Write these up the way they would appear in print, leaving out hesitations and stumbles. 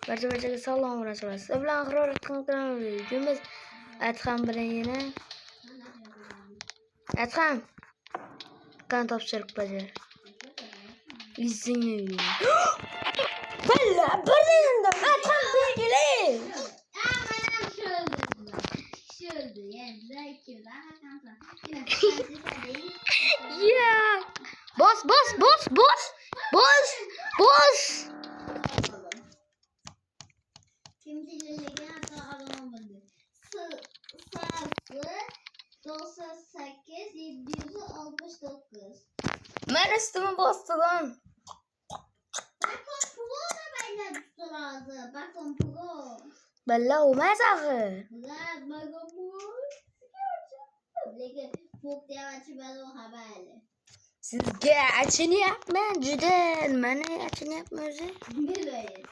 Barcha salom rasululloh. Siz bilan G'urur qilamiz. Adham bilan yana. Adham. Qan topshiriq bajar. İzin Bella, birinde Adham belgili. Ya. Boss. Kimselerine hata alamadı. Sırası 98 769. Ben üstüme bastı lan. Bakın pro da benden tutulazı. Bakın pro. Bella o mesafe. Bakın pro. Lekin çok devaçı ben o haberle. Sizge açını yapma. Juda bana açını yapma o'zi. Bilmeyin.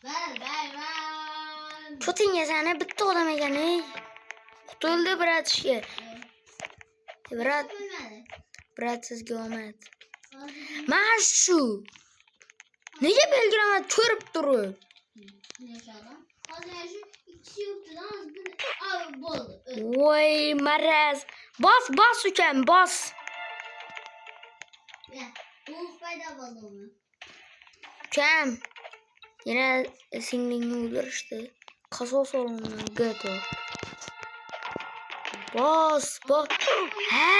Ben. Putinga sana bitta odam ekan ey. Qutuldi brat ishga. Brat sizga omad. Mana shu. Nega belgilamadi ko'rib turib? Voy maraz. Bos ukam, bos. Ukam. Yana singlingni o'ldirishdi. Qasos olingan gato. Bos. Ha.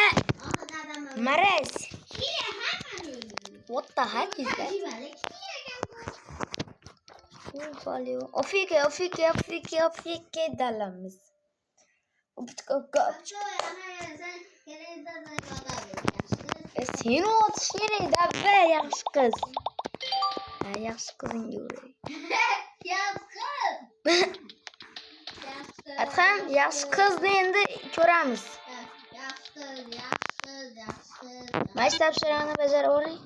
Maraz. What the heck is that? Ofike dalamiz. Sen otish kerak dabba yaxshi qiz. Ha, yaxshi qizingga uray. Adham yaxshi qizni endi ko'ramiz. Mash topshirig'ini bajarib oling.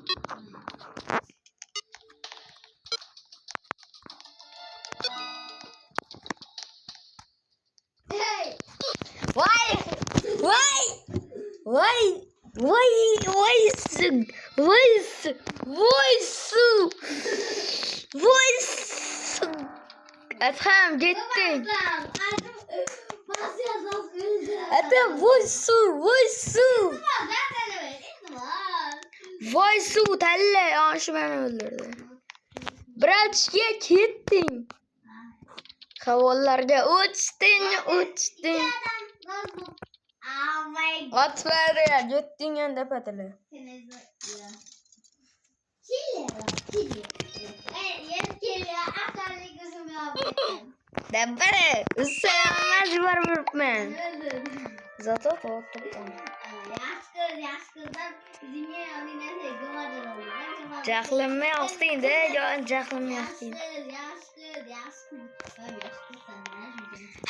Voice. Adham getding. Adham voice talla yoshi meni o'ldirdi. Bratga ketding. Havollarga o'chding. Atmadi, getding endi patili. Dabbare, ussamas yuboribman. Zato to'xtam. Jahlimni yoqding-da, jahlimni yoqding.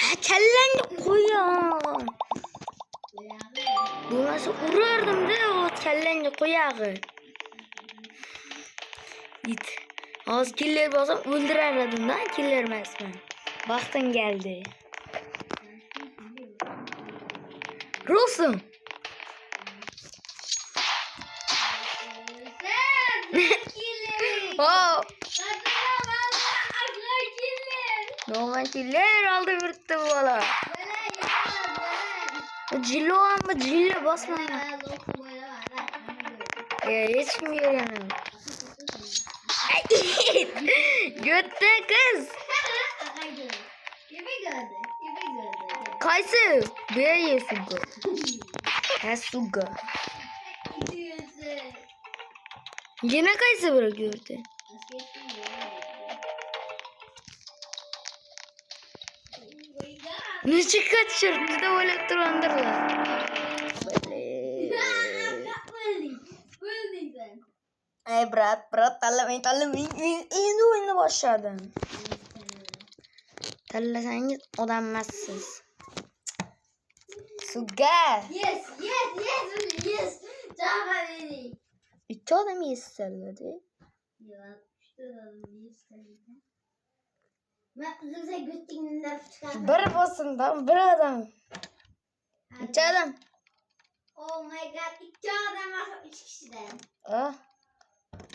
Ha, kallangni qo'ying. Bo'lmasa urardim-da, o kallangni qo'yag'i. Git. Hozir killer bo'lsam o'ldirar edim-da, killer emasman. Vaqtim keldi. Rusum. Oh. Normal killer aldı yurttu bola. Cillo ama cillo basma. Hiç mi göremem? Götte kız. Kaysı? Beye suga. Ha suga. Yine kaysı bırakıyordu? Ne kaçırdı da böyle durandırlar. Ay brat talamayın. İndi oyunu başladın. Talasangiz odammassiz. Suga. Yes. Tamam. İki adam yesterledi. Ya, işte adam yesterledi. Ben size götürdüğümden çıkardım. Bir basından bir adam. İki adam. Oh my god, iki adam 3 kişiden. Ah.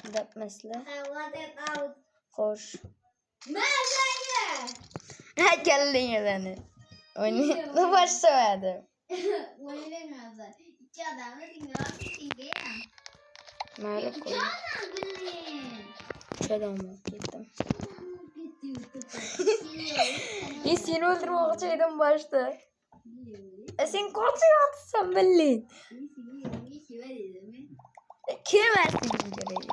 Depmesle. I want it out. Hoş. Nerede? Ne geldin ya seni? Onu başlamadım. Bunu bilmiyorsun. İki adamla dinliyorsun çünkü. Nerede İki koydum? adam bilin. Şöyle olmak gittim. Gidiyor. Seni öldürmek içeydim başta. Sen korkuyorsun sen belli. Kiremezsin bizim görevinde.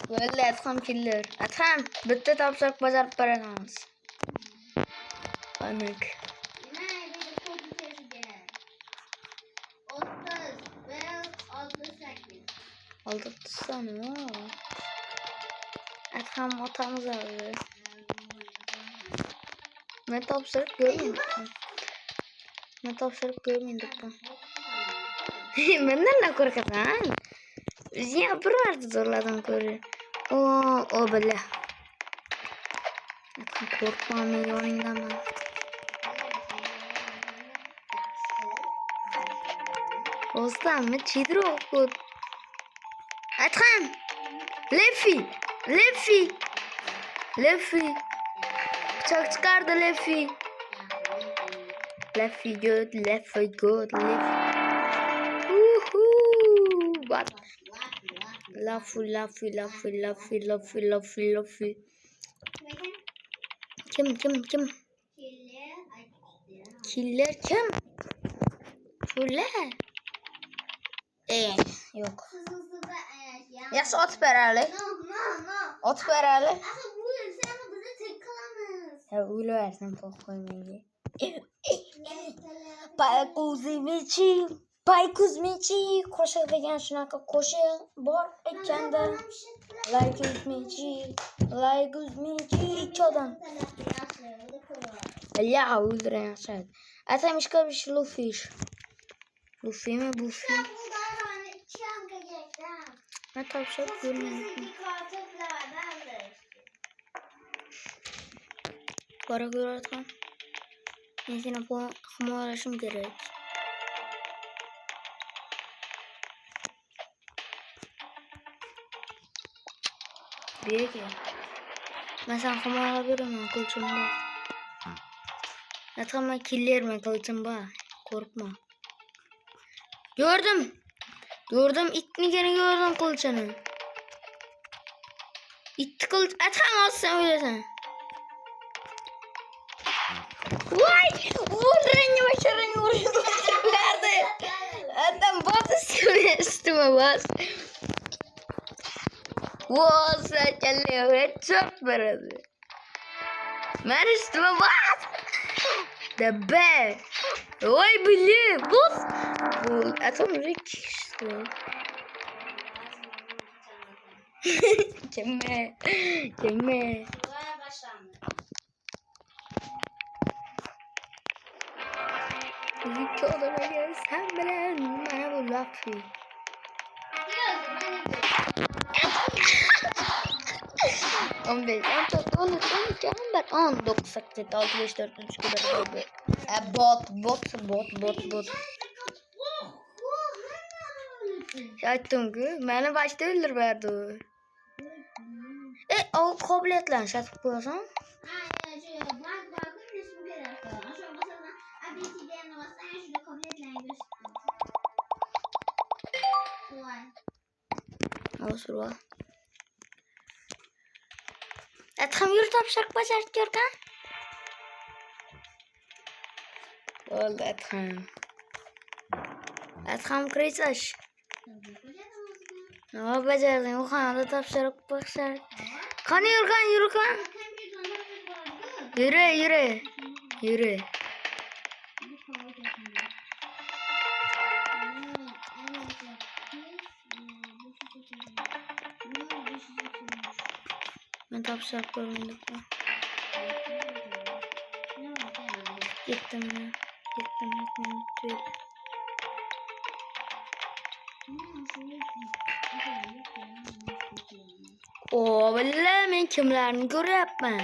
Böyle atam killer. Atam. Bitti tapşak bazar paranız. Anık. Aldı tutsana. Atam otamız aldı. Ne tapşırıp görmedik mi? Ne tapşırıp görmedik mi? Benden ne korkuyorsun? Ya bir vardı zorladan koruyor. O böyle. Korkmam milyonundan ben. Ostan mı? Çiğdir okut. Atram. Lefi. Bıçak çıkardı Lefi. Lefi good. Bak. Lafi. Kim? Killer kim? Fule. Yok. Yas ot berali. Ot berali. Ya öyle versen çok koymayı. Baykuz miçi. Koşa vegan şunaka koşa. Bor ekende. Baykuz miçi. Çodan. Ya öldüren aşağı. Ataymış kabiş Luffy. Luffy mi Buffy? Ne tavşak görmüyorum. Para göre atam. Neyse bu hamalaşım gerek. Bir ki. Mesela hamalabilirim kılıçımda. Atam killerim kılıçımda. Korkma. Gördüm. İtini gene gördüm kılıçını. İtti kılıç. Atam olsun öyle sen. Vay! Rengi vuruyordu. Nerede? Adam bas üstüme bas. Wow, sen geliyor. Çok baradı. Ben üstüme bas. The bear. Oy bilir. Bus. Bu atom Rick. Cemme. Rick odama gel. Sen bilen bana bu lafı. 15, 14, 13, 12, 14, 19, 8, 6, 5, 4, 3, 2, 1, bot. Şahtım ki, beni başta öldürverdi. O kobletlen şatıp koyasam. Olsun var. Tam yürü tapşak başart görken. Oldu Ethem krizaş. Ne becerdin? O kanalda tapşarak başart. Kan yürü kan. Yürü. Ben tapşarak görmedim. Gittim. Lütfen. O vallahi men kimlarni ko'ryapman.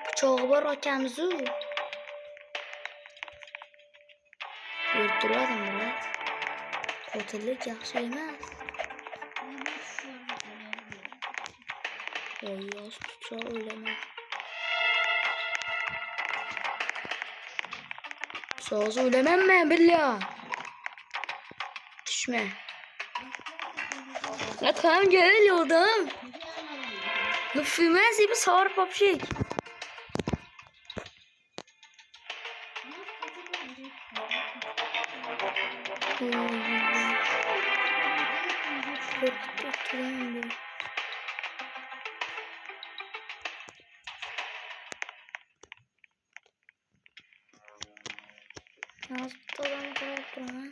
Bıçağı bor akamizu. O'ldirdim bilat. Qotillik yaxshi emas. Yoz tutsa öleme. Söz ölemem ben billah. Düşme. La kan gel yoldan. Lüfümez gibi sağır papşik. Hastadan korkma.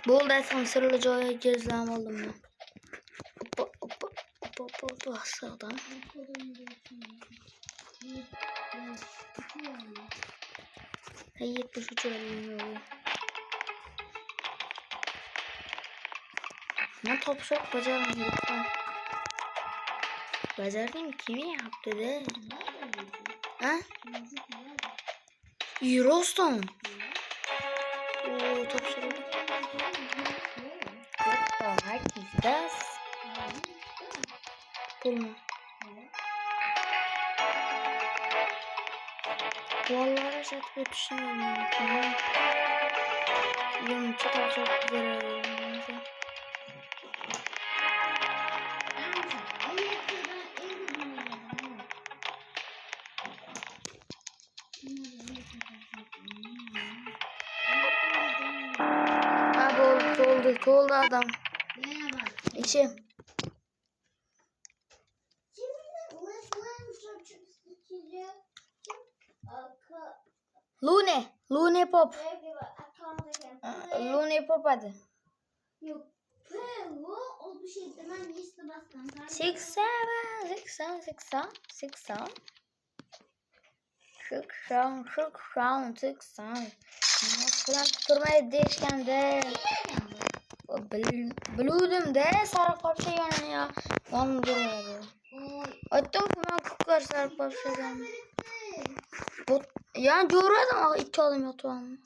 Bol desem sırlı joya gezlem oldum ben. Hoppa hastadan. Hayır bu şu çöreğim. Ne top sok bacarım lütfen. Bacardım kimi yaptı de? Ha? Eurostone. Oo top sok. Herkes das. Pulma. Vallahi şart bütüşemiyorum. Yum çok güzel oldu. Oldu adam. İçim. Lune Pop. Lune Pop hadi. Yok. O bir şey demem işte bastan. 60. Falan tutturmayı değişkende. Biliyordum de sarı papşa yani ya. Yanım duruyordu. Attım ben kuklar sarı papşadan. Yani görüyordum ama iki adım yatağım.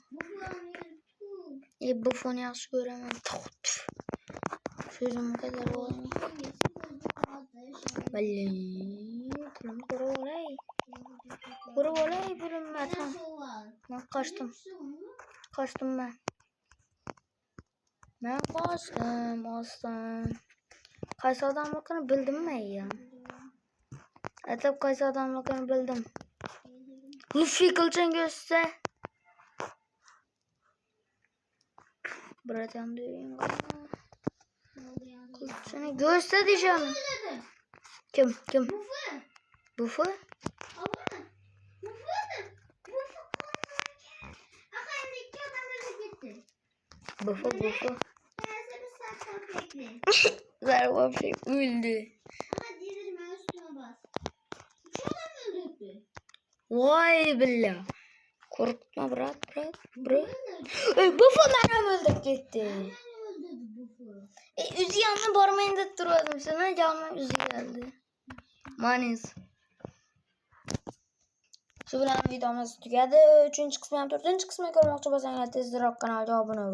Bu fonu yaş göremem. Sözüm o kadar olmuyor. Vallahi. Pulum kuru olay. Kuru olay pulum ben tamam. Ben kaçtım. Kaçtım ben. Ben kaçtım aslan. Kaysa adamlıkını bildim mi ya? Etap kaysa adamlıkını bildim. Luffy kılçın göster. Buradan duyuyorum. Kılçını göster diyeceğim. Kim? Bufu? Bufu. Zarba bir şey öldü. Vay billah. Korkma bırak. Bufu bana öldürüp gitti. Üzü yanına barmayın da duruyordum. Sana canıma üzü geldi. Manis. Şu bilan videomuz tugadi. 3. qismi ham 4. qismi ko'rmoqchi bo'lsangiz tezroq kanalga obuna bo'ling.